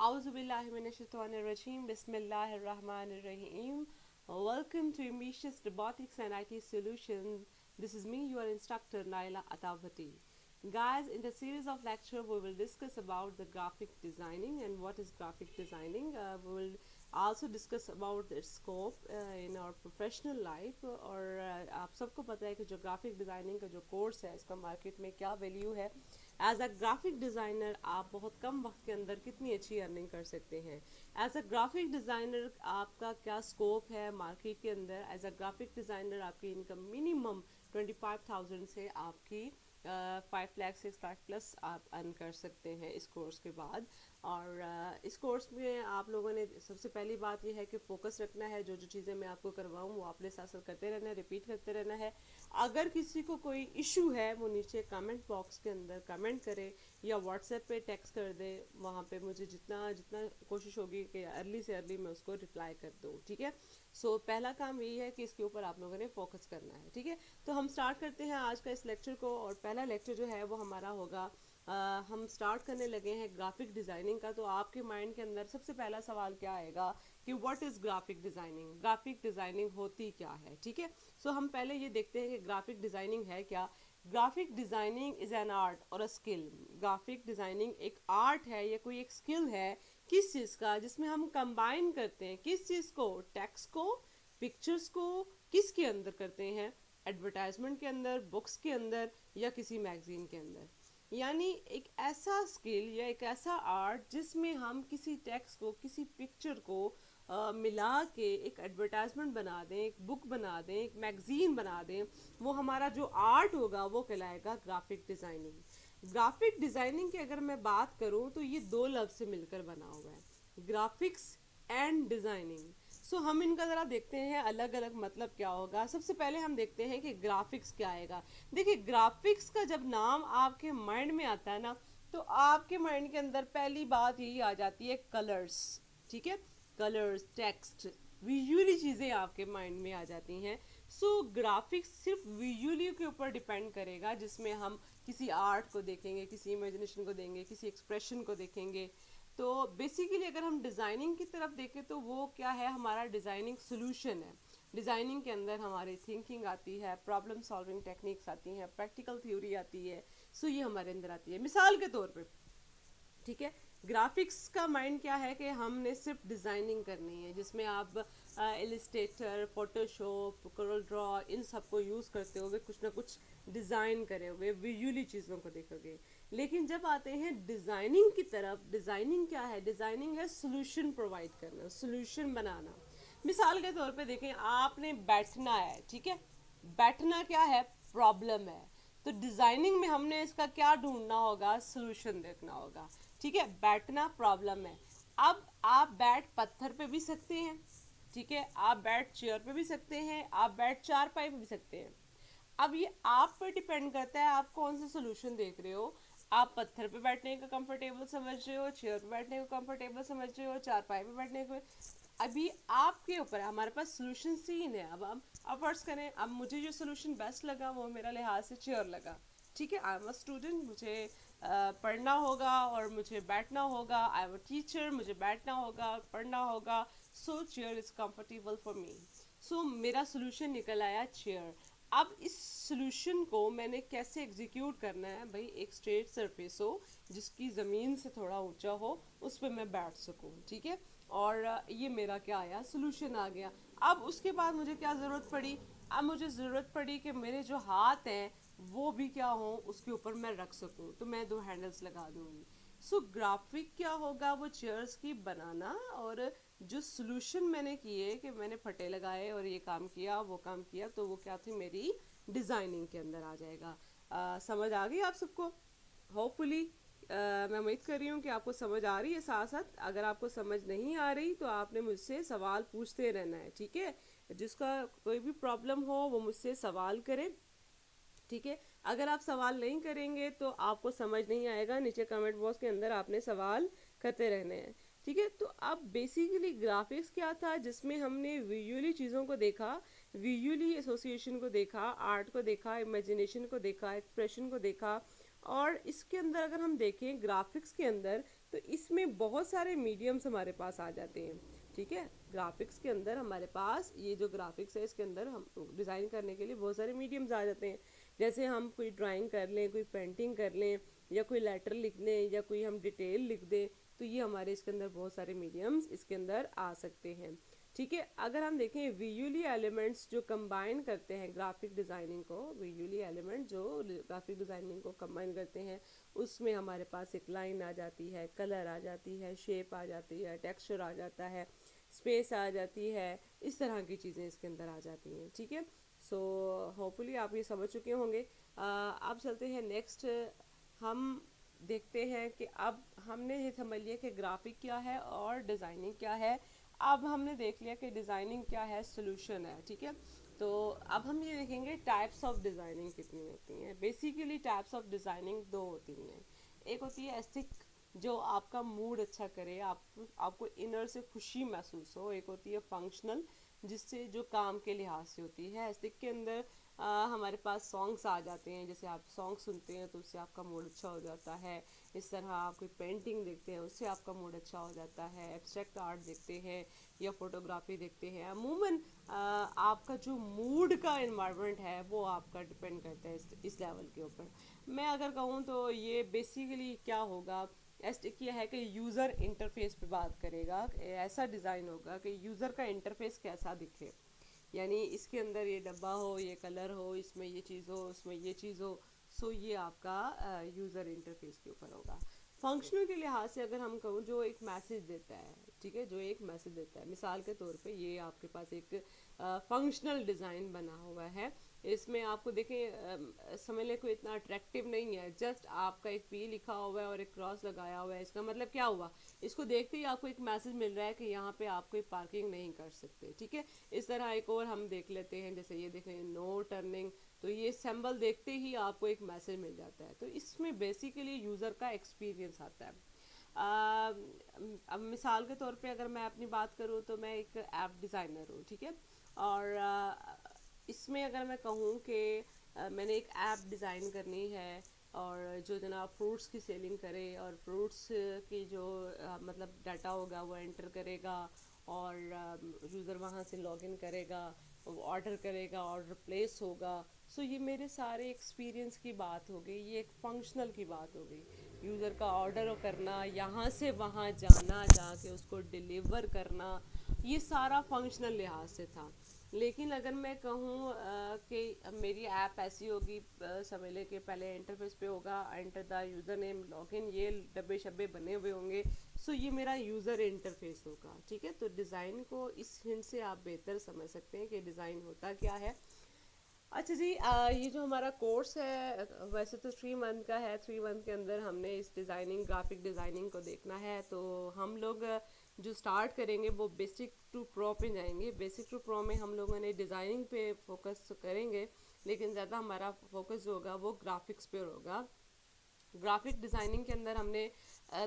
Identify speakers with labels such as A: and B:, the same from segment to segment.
A: Auzubillahiminashaitanirrajim. Bismillahirrahmanirrahim. Welcome to Ambitious Robotics and IT Solutions. This is me, your instructor Naila Atavati. Guys, in the series of lecture, we will discuss about the graphic designing and what is graphic designing. We will also discuss about its scope in our professional life. और आप सबको पता है कि जो graphic designing का जो course है इसका मार्केट में क्या वैल्यू है. एज अ ग्राफिक डिज़ाइनर आप बहुत कम वक्त के अंदर कितनी अच्छी अर्निंग कर सकते हैं. एज अ ग्राफिक डिज़ाइनर आपका क्या स्कोप है मार्केट के अंदर. एज अ ग्राफिक डिज़ाइनर आपकी इनकम मिनिमम 25,000 से आपकी 5 लाख 6 लाख प्लस आप अर्न कर सकते हैं इस कोर्स के बाद. और इस कोर्स में आप लोगों ने सबसे पहली बात यह है कि फोकस रखना है. जो जो चीज़ें मैं आपको करवाऊँ वो आपने साथ साथ करते रहना है, रिपीट करते रहना है. अगर किसी को कोई इशू है वो नीचे कमेंट बॉक्स के अंदर कमेंट करे या व्हाट्सएप पे टेक्स्ट कर दे. वहाँ पे मुझे जितना जितना कोशिश होगी कि अर्ली से अर्ली मैं उसको रिप्लाई कर दूँ. ठीक है. सो पहला काम यही है कि इसके ऊपर आप लोगों ने फोकस करना है. ठीक है. तो हम स्टार्ट करते हैं आज का इस लेक्चर को. और पहला लेक्चर जो है वो हमारा होगा हम स्टार्ट करने लगे हैं ग्राफिक डिज़ाइनिंग का. तो आपके माइंड के अंदर सबसे पहला सवाल क्या आएगा कि what is graphic designing. Graphic designing होती क्या है. ठीक है. सो हम पहले ये देखते हैं कि ग्राफिक डिज़ाइनिंग है क्या. Graphic designing is an art और अ स्किल. ग्राफिक डिज़ाइनिंग एक आर्ट है या कोई एक स्किल है किस चीज़ का, जिसमें हम कंबाइन करते हैं किस चीज़ को, टेक्स्ट को, पिक्चर्स को, किसके अंदर करते हैं, एडवर्टाइजमेंट के अंदर, बुक्स के अंदर या किसी मैगजीन के अंदर. यानी एक ऐसा स्किल या एक ऐसा आर्ट जिसमें हम किसी टेक्स्ट को, किसी पिक्चर को मिला के एक एडवर्टाइजमेंट बना दें, एक बुक बना दें, एक मैगजीन बना दें. वो हमारा जो आर्ट होगा वो कहलाएगा ग्राफिक डिज़ाइनिंग. ग्राफिक डिज़ाइनिंग की अगर मैं बात करूं तो ये दो लफ्ज़ से मिलकर बना हुआ है, ग्राफिक्स एंड डिज़ाइनिंग. सो हम इनका ज़रा देखते हैं अलग अलग मतलब क्या होगा. सबसे पहले हम देखते हैं कि ग्राफिक्स क्या आएगा. देखिए ग्राफिक्स का जब नाम आपके माइंड में आता है ना तो आपके माइंड के अंदर पहली बात यही आ जाती है कलर्स. ठीक है. कलर्स, टेक्स्ट, विजुअली चीज़ें आपके माइंड में आ जाती हैं. सो ग्राफिक्स सिर्फ विजुअली के ऊपर डिपेंड करेगा जिसमें हम किसी आर्ट को देखेंगे, किसी इमेजिनेशन को देंगे, किसी एक्सप्रेशन को देखेंगे. तो बेसिकली अगर हम डिज़ाइनिंग की तरफ देखें तो वो क्या है, हमारा डिज़ाइनिंग सोल्यूशन है. डिज़ाइनिंग के अंदर हमारी थिंकिंग आती है, प्रॉब्लम सॉल्विंग टेक्निक्स आती हैं, प्रैक्टिकल थ्योरी आती है. सो ये हमारे अंदर आती है. मिसाल के तौर पे, ठीक है, ग्राफिक्स का माइंड क्या है कि हमने सिर्फ डिज़ाइनिंग करनी है जिसमें आप Illustrator, Photoshop, Corel draw in सब को यूज़ करते होगे, कुछ ना कुछ डिज़ाइन करे हुए, विजुअली चीज़ों को देखोगे. लेकिन जब आते हैं डिज़ाइनिंग की तरफ, डिज़ाइनिंग क्या है, डिज़ाइनिंग है सोल्यूशन प्रोवाइड करना, सोल्यूशन बनाना. मिसाल के तौर पे देखें, आपने बैठना है. ठीक है. बैठना क्या है, प्रॉब्लम है. तो डिज़ाइनिंग में हमने इसका क्या ढूंढना होगा, सोल्यूशन देखना होगा. ठीक है. बैठना प्रॉब्लम है. अब आप बैठ पत्थर पे भी सकते हैं. ठीक है. आप बैठ चेयर पे भी सकते हैं, आप बैठ चारपाई पे भी सकते हैं. अब ये आप पर डिपेंड करता है आप कौन सा सोल्यूशन देख रहे हो. आप पत्थर पे बैठने का कंफर्टेबल समझ रहे हो, चेयर पे बैठने को कंफर्टेबल समझ रहे हो, चारपाई पे बैठने को. अभी आपके ऊपर है. हमारे पास सोल्यूशन 3 है. अब फर्ज करें, अब मुझे जो सोल्यूशन बेस्ट लगा वो मेरा लिहाज से चेयर लगा. ठीक है. आई एम अ स्टूडेंट, मुझे पढ़ना होगा और मुझे बैठना होगा. आई एम अ टीचर, मुझे बैठना होगा, पढ़ना होगा. So chair is comfortable for me. So मेरा सोल्यूशन निकल आया चेयर. अब इस सोल्यूशन को मैंने कैसे एग्जीक्यूट करना है भाई. एक स्ट्रेट सरफेस हो जिसकी ज़मीन से थोड़ा ऊंचा हो, उस पर मैं बैठ सकूं. ठीक है. और ये मेरा क्या आया, सोल्यूशन आ गया. अब उसके बाद मुझे क्या ज़रूरत पड़ी, अब मुझे ज़रूरत पड़ी कि मेरे जो हाथ हैं वो भी क्या हो, उसके ऊपर मैं रख सकूं. तो मैं 2 हैंडल्स लगा दूंगी. सो ग्राफिक क्या होगा, वो चेयर्स की बनाना. और जो सोल्यूशन मैंने किए कि मैंने फटे लगाए और ये काम किया वो काम किया, तो वो क्या थी, मेरी डिज़ाइनिंग के अंदर आ जाएगा. समझ आ गई आप सबको. होपफुली मैं उम्मीद कर रही हूँ कि आपको समझ आ रही है. साथ साथ अगर आपको समझ नहीं आ रही तो आपने मुझसे सवाल पूछते रहना है. ठीक है. जिसका कोई भी प्रॉब्लम हो वो मुझसे सवाल करे. ठीक है. अगर आप सवाल नहीं करेंगे तो आपको समझ नहीं आएगा. नीचे कमेंट बॉक्स के अंदर आपने सवाल करते रहने हैं. ठीक है. तो अब बेसिकली ग्राफिक्स क्या था, जिसमें हमने विजुअली चीज़ों को देखा, विजुअली एसोसिएशन को देखा, आर्ट को देखा, इमेजिनेशन को देखा, एक्सप्रेशन को देखा. और इसके अंदर अगर हम देखें ग्राफिक्स के अंदर तो इसमें बहुत सारे मीडियम्स हमारे पास आ जाते हैं। ठीक है, ग्राफिक्स के अंदर हमारे पास ये जो ग्राफिक्स है इसके अंदर हम डिज़ाइन करने के लिए बहुत सारे मीडियम्स आ जाते हैं। जैसे हम कोई ड्राइंग कर लें, कोई पेंटिंग कर लें, या कोई लेटर लिख लें, या कोई हम डिटेल लिख दें, तो ये हमारे इसके अंदर बहुत सारे मीडियम्स इसके अंदर आ सकते हैं। ठीक है, अगर हम देखें विजुअली एलिमेंट्स जो कंबाइन करते हैं ग्राफिक डिज़ाइनिंग को, विजुअली एलिमेंट जो ग्राफिक डिज़ाइनिंग को कंबाइन करते हैं, उसमें हमारे पास एक लाइन आ जाती है, कलर आ जाती है, शेप आ जाती है, टेक्सचर आ जाता है, स्पेस आ जाती है, इस तरह की चीज़ें इसके अंदर आ जाती हैं। ठीक है, सो होपफुली आप ये समझ चुके होंगे। अब चलते हैं नेक्स्ट, हम देखते हैं कि अब हमने ये समझ लिया कि ग्राफिक क्या है और डिज़ाइनिंग क्या है। अब हमने देख लिया कि डिज़ाइनिंग क्या है, सोल्यूशन है। ठीक है, तो अब हम ये देखेंगे टाइप्स ऑफ डिज़ाइनिंग कितनी होती हैं। बेसिकली टाइप्स ऑफ डिज़ाइनिंग दो होती हैं। एक होती है एस्थेटिक, जो आपका मूड अच्छा करे, आपको इनर से खुशी महसूस हो। एक होती है फंक्शनल, जिससे जो काम के लिहाज से होती है। एस्थेटिक के अंदर हमारे पास सॉन्ग्स आ जाते हैं, जैसे आप सॉन्ग सुनते हैं तो उससे आपका मूड अच्छा हो जाता है। इस तरह आप कोई पेंटिंग देखते हैं उससे आपका मूड अच्छा हो जाता है। एब्स्ट्रैक्ट आर्ट देखते हैं या फोटोग्राफी देखते हैं, अमूमन आपका जो मूड का इन्वायरमेंट है वो आपका डिपेंड करता है इस लेवल के ऊपर। मैं अगर कहूँ तो ये बेसिकली क्या होगा, एस्टिक यह है कि यूज़र इंटरफेस पे बात करेगा। ऐसा डिज़ाइन होगा कि यूज़र का इंटरफेस कैसा दिखे, यानी इसके अंदर ये डब्बा हो, ये कलर हो, इसमें ये चीज़ हो, उसमें ये चीज़ हो। सो ये आपका यूज़र इंटरफेस के ऊपर होगा। फंक्शनल के लिहाज से अगर हम कहूँ, जो एक मैसेज देता है, ठीक है, जो एक मैसेज देता है, मिसाल के तौर पे ये आपके पास एक फंक्शनल डिज़ाइन बना हुआ है। इसमें आपको देखें समझ लें कोई इतना अट्रैक्टिव नहीं है, जस्ट आपका एक पी लिखा हुआ है और एक क्रॉस लगाया हुआ है। इसका मतलब क्या हुआ, इसको देखते ही आपको एक मैसेज मिल रहा है कि यहाँ पे आप कोई पार्किंग नहीं कर सकते। ठीक है, इस तरह एक और हम देख लेते हैं, जैसे ये देखें नो टर्निंग, तो ये सिंबल देखते ही आपको एक मैसेज मिल जाता है। तो इसमें बेसिकली यूज़र का एक्सपीरियंस आता है। अब मिसाल के तौर पे अगर मैं अपनी बात करूँ तो मैं एक ऐप डिज़ाइनर हूँ। ठीक है, और इसमें अगर मैं कहूँ कि मैंने एक ऐप डिज़ाइन करनी है और जो जनाब फ्रूट्स की सेलिंग करे, और फ्रूट्स की जो मतलब डाटा होगा वो एंटर करेगा, और यूज़र वहाँ से लॉगिन करेगा, ऑर्डर करेगा, ऑर्डर प्लेस होगा। सो ये मेरे सारे एक्सपीरियंस की बात हो गई, ये एक फंक्शनल की बात हो गई। यूज़र का ऑर्डर करना, यहाँ से वहाँ जाना, जाके उसको डिलीवर करना, ये सारा फंक्शनल लिहाज से था। लेकिन अगर मैं कहूँ कि मेरी ऐप ऐसी होगी, समझ लें कि पहले इंटरफेस पे होगा enter the user name login, ये डब्बे शब्बे बने हुए होंगे। सो ये मेरा यूज़र इंटरफेस होगा। ठीक है, तो डिज़ाइन को इस हिंट से आप बेहतर समझ सकते हैं कि डिज़ाइन होता क्या है। अच्छा जी, ये जो हमारा कोर्स है वैसे तो 3 मंथ का है। 3 मंथ के अंदर हमने इस डिज़ाइनिंग, ग्राफिक डिज़ाइनिंग को देखना है। तो हम लोग जो स्टार्ट करेंगे वो बेसिक टू प्रो पे जाएंगे। बेसिक टू प्रो में हम लोगों ने डिज़ाइनिंग पे फोकस करेंगे, लेकिन ज़्यादा हमारा फोकस जो होगा वो ग्राफिक्स पे होगा। ग्राफिक डिज़ाइनिंग के अंदर हमने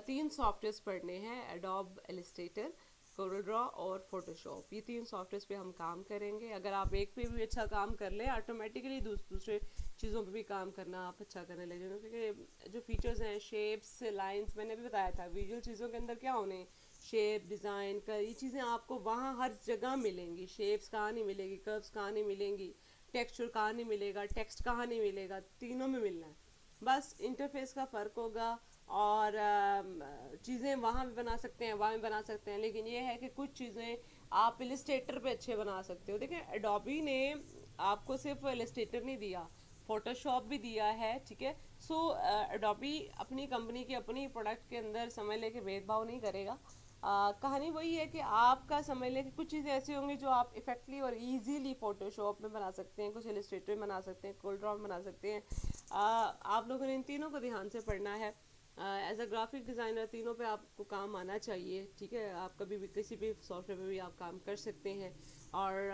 A: 3 सॉफ्टवेयर्स पढ़ने हैं, एडोब इलस्ट्रेटर, कोरलड्रॉ और फोटोशॉप। ये 3 सॉफ्टवेयर्स पे हम काम करेंगे। अगर आप एक पे भी अच्छा काम कर लें, ऑटोमेटिकली दूसरे चीज़ों पे भी काम करना आप अच्छा करने लगे, क्योंकि जो फीचर्स हैं, शेप्स, लाइंस, मैंने भी बताया था विजुअल चीज़ों के अंदर क्या होने, शेप, डिज़ाइन का, ये चीज़ें आपको वहाँ हर जगह मिलेंगी। शेप्स कहाँ नहीं मिलेगी, कर्व्स कहाँ नहीं मिलेंगी, टेक्सचर कहाँ नहीं मिलेगा, टेक्स्ट कहाँ नहीं मिलेगा, तीनों में मिलना है। बस इंटरफेस का फ़र्क होगा, और चीज़ें वहाँ भी बना सकते हैं, वहाँ भी बना सकते हैं। लेकिन ये है कि कुछ चीज़ें आप इलस्ट्रेटर पे अच्छे बना सकते हो। देखिए, एडोबी ने आपको सिर्फ इलस्ट्रेटर नहीं दिया, फोटोशॉप भी दिया है। ठीक है, सो एडोबी अपनी कंपनी के अपनी प्रोडक्ट के अंदर समझ ले के भेदभाव नहीं करेगा। कहानी वही है कि आपका समझ लें कि कुछ चीज़ें ऐसी होंगी जो आप इफेक्टली और इजीली फोटोशॉप में बना सकते हैं, कुछ इलस्ट्रेटर में बना सकते हैं, कोरलड्रॉ में बना सकते हैं। आप लोगों ने इन तीनों को ध्यान से पढ़ना है। एज अ ग्राफिक डिज़ाइनर तीनों पे आपको काम आना चाहिए। ठीक है, आप कभी भी किसी भी सॉफ्टवेयर पे भी आप काम कर सकते हैं, और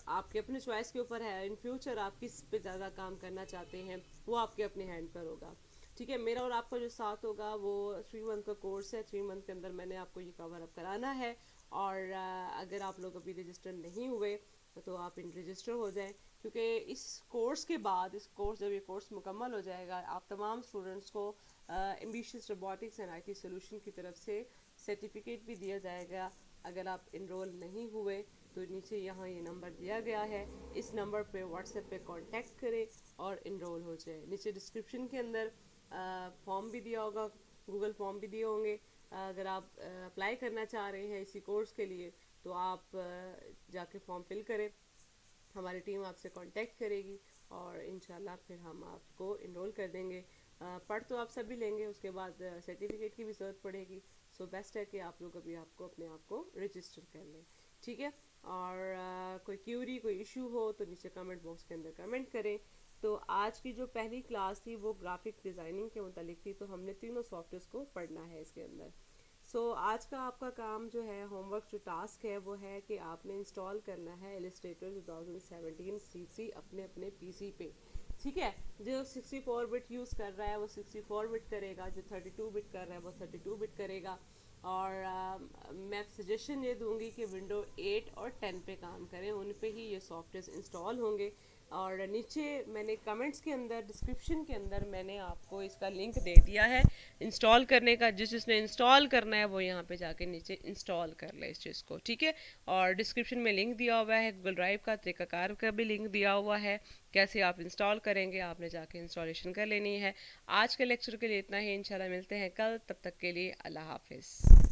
A: आपके अपने चॉइस के ऊपर है। इन फ्यूचर आप किस पे ज़्यादा काम करना चाहते हैं वो आपके अपने हैंड पर होगा। ठीक है, मेरा और आपका जो साथ होगा वो 3 मंथ का कोर्स है। 3 मंथ के अंदर मैंने आपको ये कवर अप कराना है। और अगर आप लोग अभी रजिस्टर नहीं हुए तो आप इन रजिस्टर हो जाएं, क्योंकि इस कोर्स के बाद, इस कोर्स जब ये कोर्स मुकम्मल हो जाएगा, आप तमाम स्टूडेंट्स को ambitious robotics and IT solution की तरफ से सर्टिफिकेट भी दिया जाएगा। अगर आप इनरोल नहीं हुए तो नीचे यहाँ ये नंबर दिया गया है, इस नंबर पे व्हाट्सएप पे कांटेक्ट करें और इनरोल हो जाए। नीचे डिस्क्रिप्शन के अंदर फॉर्म भी दिया होगा, गूगल फॉर्म भी दिए होंगे। अगर आप अप्लाई करना चाह रहे हैं इसी कोर्स के लिए तो आप जाके फॉर्म फिल करें, हमारी टीम आपसे कांटेक्ट करेगी और इंशाल्लाह फिर हम आपको इनरोल कर देंगे। पढ़ तो आप सभी लेंगे, उसके बाद सर्टिफिकेट की भी ज़रूरत पड़ेगी। सो बेस्ट है कि आप लोग अभी आपको अपने आप को रजिस्टर कर लें, ठीक है। और कोई क्यूरी, कोई इशू हो तो नीचे कमेंट बॉक्स के अंदर कमेंट करें। तो आज की जो पहली क्लास थी वो ग्राफिक डिज़ाइनिंग के मुतालिक थी, तो हमने तीनों सॉफ्टवेयर्स को पढ़ना है इसके अंदर। आज का आपका काम जो है, होमवर्क जो टास्क है वो है कि आपने इंस्टॉल करना है इलस्ट्रेटर 2017 C3 अपने अपने पीसी पे, ठीक है। जो 64 बिट यूज़ कर रहा है वो 64 बिट करेगा, जो 32 बिट कर रहा है वो 32 बिट करेगा। और मैं सजेशन ये दूंगी कि विंडो 8 और 10 पे काम करें, उन पे ही ये सॉफ्टवेयर इंस्टॉल होंगे। और नीचे मैंने कमेंट्स के अंदर, डिस्क्रिप्शन के अंदर मैंने आपको इसका लिंक दे दिया है इंस्टॉल करने का। जिसने इंस्टॉल करना है वो यहाँ पे जाके नीचे इंस्टॉल कर ले इस चीज़ को, ठीक है। और डिस्क्रिप्शन में लिंक दिया हुआ है, गूगल ड्राइव का, तरीकाकार का भी लिंक दिया हुआ है, कैसे आप इंस्टॉल करेंगे, आपने जाके इंस्टॉलेशन कर लेनी है। आज के लेक्चर के लिए इतना ही, इंशाल्लाह मिलते हैं कल, तब तक के लिए अल्लाह हाफिज़।